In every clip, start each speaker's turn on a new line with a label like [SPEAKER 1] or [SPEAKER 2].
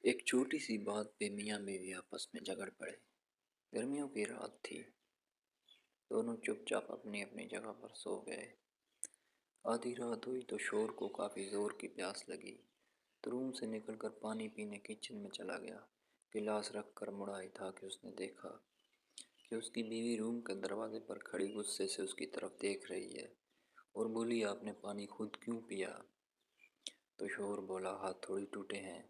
[SPEAKER 1] ایک چھوٹی سی بات پہ میاں بیوی آپس میں جھگڑ پڑے۔ گرمیوں کی رات تھی۔ دونوں چپ چاپ اپنی اپنی جگہ پر سو گئے۔ آدھی رات ہوئی تو شور کو کافی زور کی پیاس لگی تو روم سے نکل کر پانی پینے کچن میں چلا گیا۔ گلاس رکھ کر مڑا ہی تھا کہ اس نے دیکھا کہ اس کی بیوی روم کے دروازے پر کھڑی غصے سے اس کی طرف دیکھ رہی ہے اور بولی، آپ نے پانی خود کیوں پیا؟ تو شور بولا، ہاتھ تھوڑی ٹوٹے ہیں،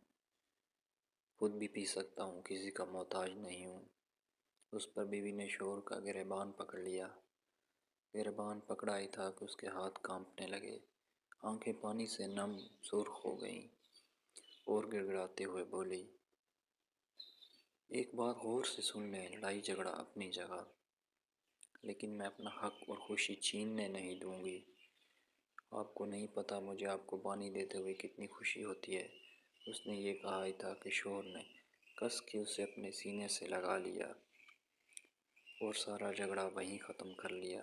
[SPEAKER 1] خود بھی پی سکتا ہوں، کسی کا محتاج نہیں ہوں۔ اس پر بیوی نے شور کا گریبان پکڑ لیا۔ گریبان پکڑا ہی تھا کہ اس کے ہاتھ کانپنے لگے، آنکھیں پانی سے نم سرخ ہو گئیں اور گڑ گڑاتے ہوئے بولی، ایک بات غور سے سن لیں، لڑائی جھگڑا اپنی جگہ، لیکن میں اپنا حق اور خوشی چھیننے نہیں دوں گی۔ آپ کو نہیں پتہ مجھے آپ کو پانی دیتے ہوئے کتنی خوشی ہوتی ہے۔ اس نے یہ کہا ہی تھا کہ شور نے کس کے اسے اپنے سینے سے لگا لیا اور سارا جھگڑا وہیں ختم کر لیا۔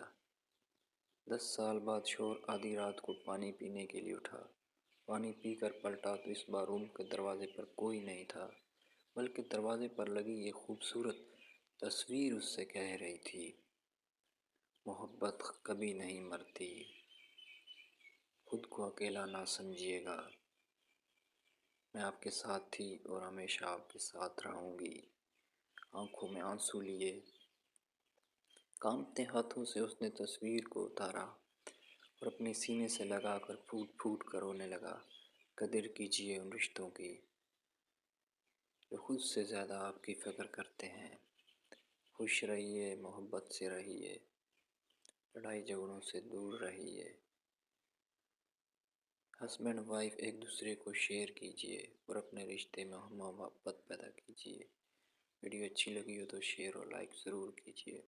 [SPEAKER 1] 10 سال بعد شور آدھی رات کو پانی پینے کے لیے اٹھا۔ پانی پی کر پلٹا تو اس بار روم کے دروازے پر کوئی نہیں تھا، بلکہ دروازے پر لگی یہ خوبصورت تصویر اس سے کہہ رہی تھی، محبت کبھی نہیں مرتی، خود کو اکیلا نہ سمجھیے گا، میں آپ کے ساتھ تھی اور ہمیشہ آپ کے ساتھ رہوں گی۔ آنکھوں میں آنسو لیے کانپتے ہاتھوں سے اس نے تصویر کو اتارا اور اپنے سینے سے لگا کر پھوٹ پھوٹ کر رونے لگا۔ قدر کیجیے ان رشتوں کی جو خود سے زیادہ آپ کی فکر کرتے ہیں۔ خوش رہیے، محبت سے رہیے، لڑائی جھگڑوں سے دور رہیے۔ ہسبینڈ وائف ایک دوسرے کو شیئر کیجیے اور اپنے رشتے میں محبت پیدا کیجیے۔ ویڈیو اچھی لگی ہو تو شیئر اور لائک ضرور کیجیے۔